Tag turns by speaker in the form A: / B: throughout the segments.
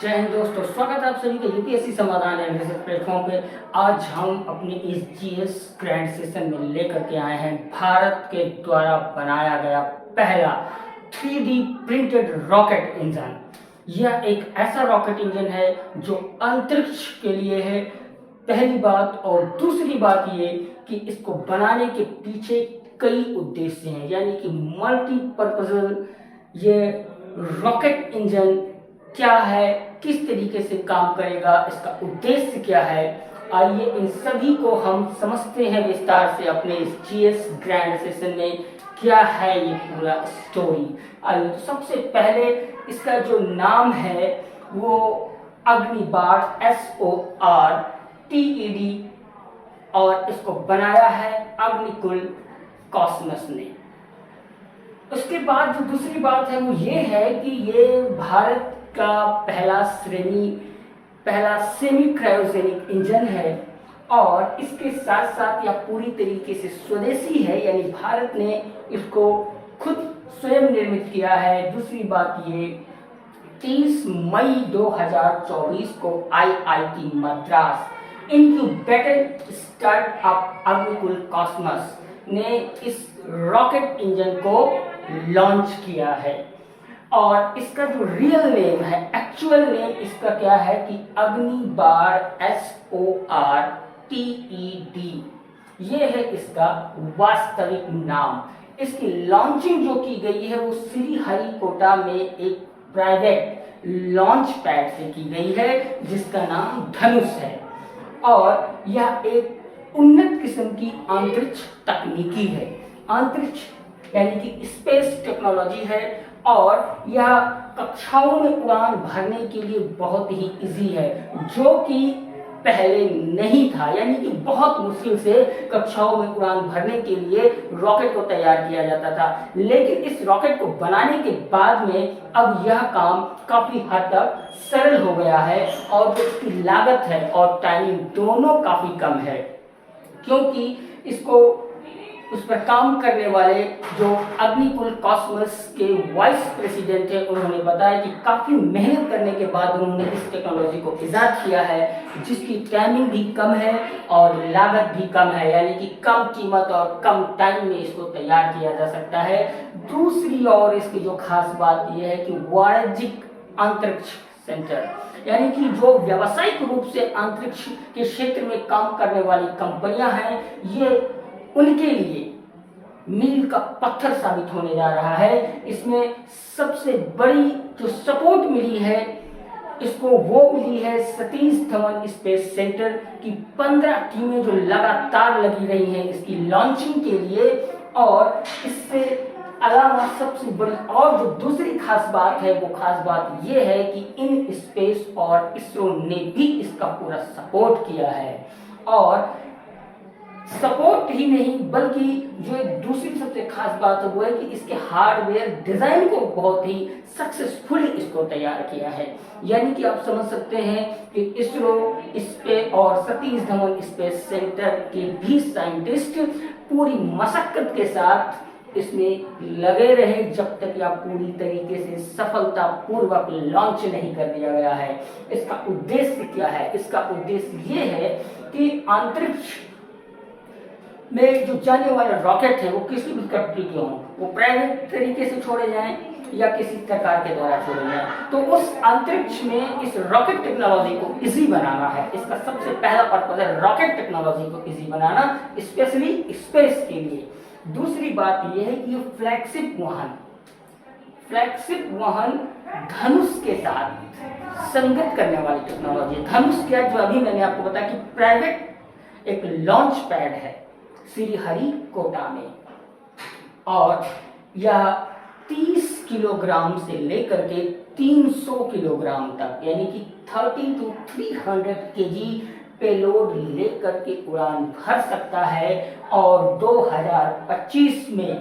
A: जय हिंद दोस्तों, स्वागत है आप सभी का यूपीएससी समाधान एनालिसिस प्लेटफॉर्म पे। आज हम अपने इस जीएस ग्रैंड सेशन में लेकर के आए हैं भारत के द्वारा बनाया गया पहला 3D प्रिंटेड रॉकेट इंजन। यह एक ऐसा रॉकेट इंजन है जो अंतरिक्ष के लिए है, पहली बात। और दूसरी बात ये कि इसको बनाने के पीछे कई उद्देश्य हैं, यानी कि मल्टीपर्पजल ये रॉकेट इंजन क्या है, किस तरीके से काम करेगा, इसका उद्देश्य क्या है। आइए इन सभी को हम समझते हैं विस्तार से अपने इस जीएस ग्रैंड सेशन में क्या है ये पूरा स्टोरी। आइए तो सबसे पहले इसका जो नाम है वो अग्निबाण SORTED और इसको बनाया है अग्निकुल कॉस्मस ने। उसके बाद जो दूसरी बात है वो ये है कि ये भारत का पहला सेमी क्रायोजेनिक इंजन है और इसके साथ साथ यह पूरी तरीके से स्वदेशी है, यानी भारत ने इसको खुद स्वयं निर्मित किया है। दूसरी बात ये 30 मई 2024 को IIT Madras incubated startup Agnikul cosmos ने इस रॉकेट इंजन को लॉन्च किया है। और इसका जो रियल नेम है, एक्चुअल नेम इसका क्या है कि अग्निबाण SORTED, ये है इसका वास्तविक नाम। इसकी लॉन्चिंग जो की गई है वो श्रीहरिकोटा में एक प्राइवेट लॉन्च पैड से की गई है जिसका नाम धनुष है। और यह एक उन्नत किस्म की अंतरिक्ष तकनीकी है, अंतरिक्ष यानी कि स्पेस टेक्नोलॉजी है। और यह कक्षाओं में उड़ान भरने के लिए बहुत ही इजी है, जो कि पहले नहीं था, यानी कि बहुत मुश्किल से कक्षाओं में उड़ान भरने के लिए रॉकेट को तैयार किया जाता था। लेकिन इस रॉकेट को बनाने के बाद में अब यह काम काफी हद तक सरल हो गया है और जो इसकी लागत है और टाइमिंग दोनों काफी कम है, क्योंकि इसको उस पर काम करने वाले जो अग्निकुल कॉस्मस के वाइस प्रेसिडेंट थे उन्होंने बताया कि काफ़ी मेहनत करने के बाद उन्होंने इस टेक्नोलॉजी को इजाद किया है जिसकी टाइमिंग भी कम है और लागत भी कम है, यानी कि कम कीमत और कम टाइम में इसको तैयार किया जा सकता है। दूसरी ओर इसकी जो खास बात यह है कि वाणिज्यिक अंतरिक्ष सेंटर, यानी कि जो व्यावसायिक रूप से अंतरिक्ष के क्षेत्र में काम करने वाली कंपनियां हैं, ये उनके लिए मील का पत्थर साबित होने जा रहा है। इसमें सबसे बड़ी जो सपोर्ट मिली है इसको वो मिली है सतीश धवन स्पेस सेंटर की 15 टीमें जो लगातार लगी रही हैं इसकी लॉन्चिंग के लिए। और इससे अलावा सबसे बड़ी और जो दूसरी खास बात है वो खास बात ये है कि इन स्पेस और इसरो ने भी इसका पूरा सपोर्ट किया है। और सपोर्ट ही नहीं बल्कि जो एक दूसरी सबसे खास बात है वो है कि इसके हार्डवेयर डिजाइन को बहुत ही सक्सेसफुली इसको तैयार किया है, यानी कि आप समझ सकते हैं कि इसरो स्पेस और सतीश धवन स्पेस सेंटर के भी साइंटिस्ट पूरी मशक्कत के साथ इसमें लगे रहे जब तक यह पूरी तरीके से सफलतापूर्वक लॉन्च नहीं कर दिया गया है। इसका उद्देश्य क्या है? इसका उद्देश्य ये है कि अंतरिक्ष में जो जाने वाले रॉकेट है वो किसी भी कंट्री के हों, वो प्राइवेट तरीके से छोड़े जाएं या किसी सरकार के द्वारा छोड़े जाएं, तो उस अंतरिक्ष में इस रॉकेट टेक्नोलॉजी को इजी बनाना है। इसका सबसे पहला पर्पज है रॉकेट टेक्नोलॉजी को इजी बनाना, स्पेशली स्पेस के लिए। दूसरी बात यह है कि ये फ्लैगशिप वाहन धनुष के साथ संगत करने वाली टेक्नोलॉजी है। धनुष क्या, जो अभी मैंने आपको बताया कि प्राइवेट एक लॉन्च पैड है श्रीहरिकोटा में, और यह 30 किलोग्राम से लेकर के 300 किलोग्राम तक, यानी कि 30 to 300 केजी पेलोड लेकर के उड़ान भर सकता है। और 2025 में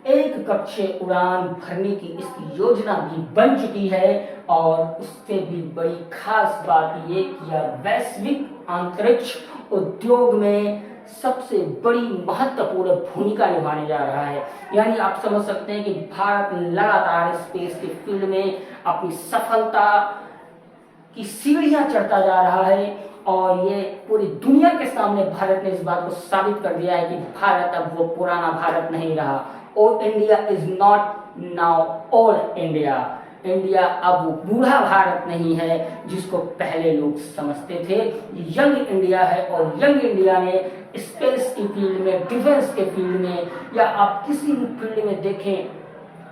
A: एक कक्षीय उड़ान भरने की इसकी योजना भी बन चुकी है। और उससे भी बड़ी खास बात ये कि यह वैश्विक अंतरिक्ष उद्योग में सबसे बड़ी महत्वपूर्ण भूमिका निभाने जा रहा है। यानी आप समझ सकते हैं कि भारत लगातार स्पेस के फील्ड में अपनी सफलता की सीढ़ियां चढ़ता जा रहा है और ये पूरी दुनिया के सामने भारत ने इस बात को साबित कर दिया है कि भारत अब वो पुराना भारत नहीं रहा। Old India is not now old India. India अब वो बूढ़ा भारत नहीं है जिसको पहले लोग समझते थे। यंग इंडिया है और यंग इंडिया ने स्पेस की फील्ड में, डिफेंस के फील्ड में या आप किसी भी फील्ड में देखें,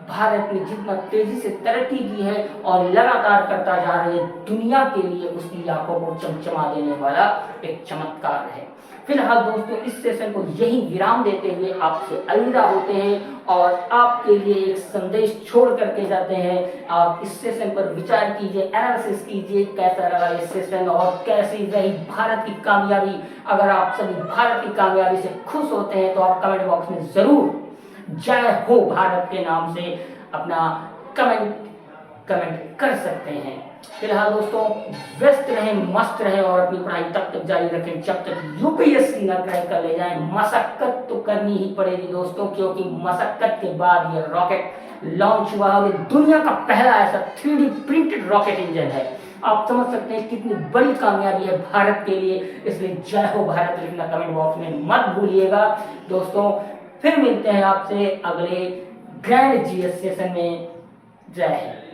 A: भारत ने जितना तेजी से तरक्की की है और लगातार करता जा रही है, दुनिया के लिए उसकी आंखों को चमचमा देने वाला एक चमत्कार है। फिलहाल दोस्तों इस सेशन को यही विराम देते हुए आपसे अलविदा होते हैं और आपके लिए एक संदेश छोड़ करके जाते हैं। आप इस सेशन पर विचार कीजिए, एनालिसिस कीजिए, कैसा लगा ये सेशन और कैसी रही भारत की कामयाबी। अगर आप सभी भारत की कामयाबी से खुश होते हैं तो आप कमेंट बॉक्स में जरूर जय हो भारत के नाम से अपना कमेंट कर सकते हैं। फिलहाल दोस्तों व्यस्त रहें, मस्त रहें और अपनी पढ़ाई तब तक जारी रखें जब तक यूपीएससी ना क्रैक कर ले जाएं। मशक्कत तो करनी ही पड़ेगी दोस्तों, क्योंकि मशक्कत के बाद ये रॉकेट लॉन्च हुआ और ये दुनिया का पहला ऐसा 3D प्रिंटेड रॉकेट इंजन है। आप समझ सकते हैं कितनी बड़ी कामयाबी है भारत के लिए। इसलिए जय हो भारत लिखना कमेंट बॉक्स में मत भूलिएगा दोस्तों। फिर मिलते हैं आपसे अगले ग्रैंड जीएस सेशन में। जय हिंद।